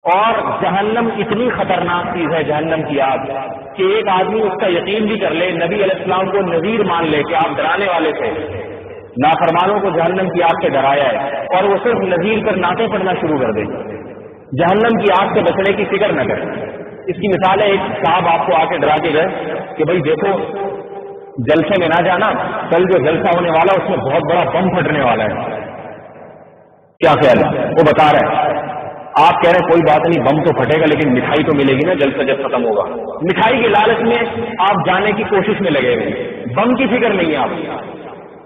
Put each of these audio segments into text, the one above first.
اور جہنم اتنی خطرناک چیز ہے جہنم کی آگ کہ ایک آدمی اس کا یقین بھی کر لے، نبی علیہ السلام کو نذیر مان لے کہ آپ ڈرانے والے تھے، نافرمانوں کو جہنم کی آگ سے ڈرایا ہے، اور وہ صرف نذیر پر نعتیں پڑھنا شروع کر دے، جہنم کی آگ سے بچنے کی فکر نہ کرے۔ اس کی مثال ہے، ایک صاحب آپ کو آ کے ڈرا کے گئے کہ بھائی دیکھو جلسے میں نہ جانا، کل جو جلسہ ہونے والا اس میں بہت بڑا بم پھٹنے والا ہے، کیا خیال ہے؟ وہ بتا رہے ہیں، آپ کہہ رہے ہیں کوئی بات نہیں، بم تو پھٹے گا لیکن مٹھائی تو ملے گی نا جلسہ جب ختم ہوگا۔ مٹھائی کے لالچ میں آپ جانے کی کوشش میں لگے ہوئے، بم کی فکر نہیں ہے آپ،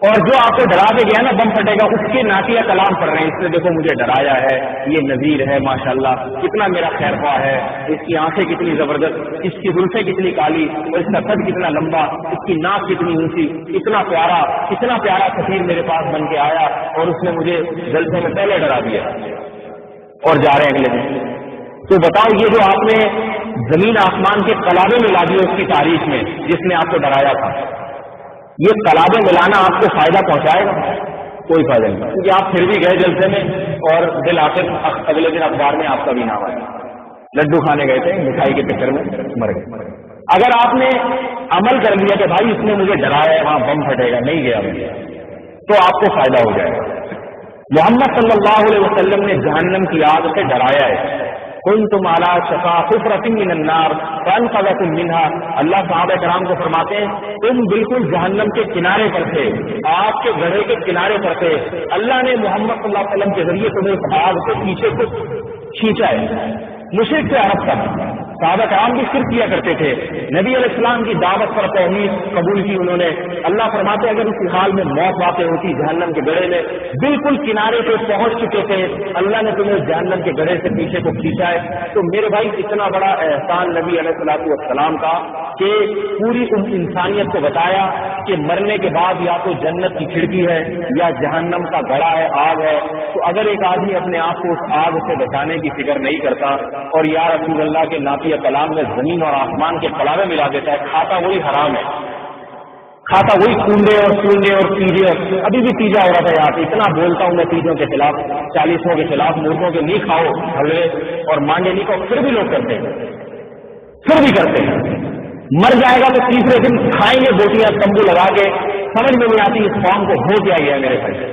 اور جو آپ کو ڈرا کے گیا نا بم پھٹے گا، اس کے نعتیہ کلام پڑھ رہے ہیں، اس نے دیکھو مجھے ڈرایا ہے، یہ نذیر ہے، ماشاءاللہ کتنا میرا خیر خواہ ہے، اس کی آنکھیں کتنی زبردست، اس کی زلفیں کتنی کالی، اور اس کا قد کتنا لمبا، اس کی ناک کتنی اونچی، اتنا پیارا سفیر میرے پاس بن کے آیا، اور اس نے مجھے جلسے میں پہلے ڈرا دیا، اور جا رہے ہیں اگلے دن۔ تو بتاؤ یہ جو آپ نے زمین آسمان کے قلابے ملا دیے اس کی تاریخ میں جس نے آپ کو ڈرایا تھا، یہ قلابے ملانا آپ کو فائدہ پہنچائے گا؟ کوئی فائدہ نہیں، کیونکہ آپ پھر بھی گئے جلسے میں اور بالآخر اگلے دن اخبار میں آپ کا بھی نام آیا، لڈو کھانے گئے تھے، مٹھائی کے چکر میں مر گئے۔ اگر آپ نے عمل کر لیا کہ بھائی اس نے مجھے ڈرایا ہے وہاں بم پھٹے گا، نہیں گیا میں، تو آپ کو فائدہ ہو جائے گا۔ محمد صلی اللہ علیہ وسلم نے جہنم کی آگ سے ڈرایا ہے، کنتم علی شفا حفرۃ من النار فانقذکم منها، اللہ صحابہ کرام کو فرماتے ہیں تم بالکل جہنم کے کنارے پر تھے، آگ کے گڑھے کے کنارے پر تھے، اللہ نے محمد صلی اللہ علیہ وسلم کے ذریعے تمہیں آگ سے پیچھے کو کھینچا ہے۔ مشرک سے عرب تک صحابہ کرام بھی شرک کیا کرتے تھے، نبی علیہ السلام کی دعوت پر توحید قبول کی انہوں نے، اللہ فرماتے اگر اس حال میں موت واقع ہوتی جہنم کے گڑھے میں، بالکل کنارے پہ پہنچ چکے تھے، اللہ نے تمہیں جہنم کے گڑھے سے پیچھے کو کھینچا ہے۔ تو میرے بھائی اتنا بڑا احسان نبی علیہ السلام کا کہ پوری انسانیت کو بتایا کہ مرنے کے بعد یا تو جنت کی کھڑکی ہے یا جہنم کا گڑھا ہے، آگ ہے۔ تو اگر ایک آدمی اپنے آپ کو اس آگ سے بچانے کی فکر نہیں کرتا اور یا رسول اللہ کے نعتیہ کلام میں زمین اور آسمان کے قلابے ملا دیتا ہے، کھاتا وہی حرام ہے، کھاتا وہی کونڈے اور تیجے، ابھی بھی تیجا ہو رہا تھا یہاں پہ، اتنا بولتا ہوں میں تیجوں کے خلاف، 40 کے خلاف، مردوں کے نہیں کھاؤ حلوے اور مانڈے نہیں کھاؤ، پھر بھی لوگ کرتے ہیں، پھر بھی کرتے ہیں۔ مر جائے گا تو تیسرے دن کھائیں گے بوٹیاں تمبو لگا کے، سمجھ میں نہیں آتی اس قوم کو ہو کیا گیا میرے بھائی،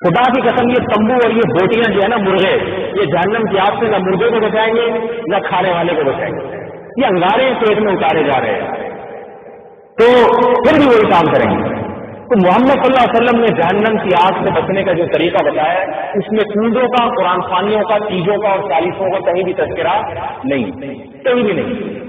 خدا کی قسم یہ تمبو اور یہ بوٹیاں جو ہے نا مرغے، یہ جہنم کی آگ سے نہ مرغے کو بچائیں گے نہ کھانے والے کو بچائیں گے، یہ انگارے پیٹ میں اتارے جا رہے ہیں، تو پھر بھی وہی کام کریں گے۔ تو محمد صلی اللہ علیہ وسلم نے جہنم کی آگ سے بچنے کا جو طریقہ بتایا ہے اس میں کونڈوں کا، قرآن خوانیوں کا، تیجوں کا اور 40 کا کہیں بھی تذکرہ نہیں، کہیں بھی نہیں۔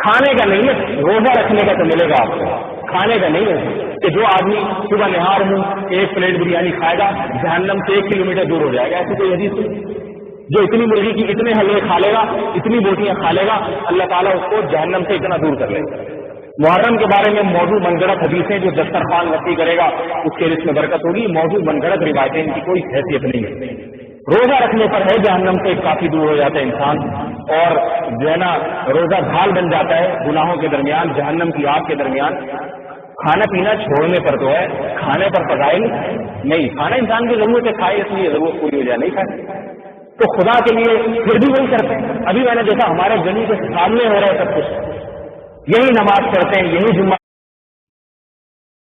کھانے کا نہیں ہے، روزہ رکھنے کا تو ملے گا آپ کو، کھانے کا نہیں ہے کہ جو آدمی صبح نہار ہوں 1 پلیٹ بریانی کھائے گا جہنم سے 1 کلومیٹر دور ہو جائے گا، ایسی کوئی حدیث نہیں۔ جو اتنی مرغی کی اتنے حلوے کھا لے گا، اتنی بوٹیاں کھا لے گا، اللہ تعالیٰ اس کو جہنم سے اتنا دور کر لے گا۔ محرم کے بارے میں موضوع من گڑت حدیثیں جو دسترخوان وسیع کرے گا اس کے رزق میں برکت ہوگی، موضوع من گڑت روایتیں، ان کی کوئی حیثیت نہیں ہے۔ روزہ رکھنے پر ہے جہنم سے کافی دور ہو جاتا ہے انسان، اور جو ہے نا روزہ ڈھال بن جاتا ہے گناہوں کے درمیان، جہنم کی آگ کے درمیان۔ کھانا پینا چھوڑنے پر تو ہے، کھانے پر فضائل نہیں، کھانا انسان کی ضرورت ہے، کھائے اس لیے ضرورت پوری ہو جائے نہیں کھائے تو خدا کے لیے پھر بھی وہی کرتے ہیں۔ ابھی میں نے دیکھا ہمارے گلی کے سامنے ہو رہا ہے سب کچھ، یہی نماز پڑھتے ہیں، یہی جمعہ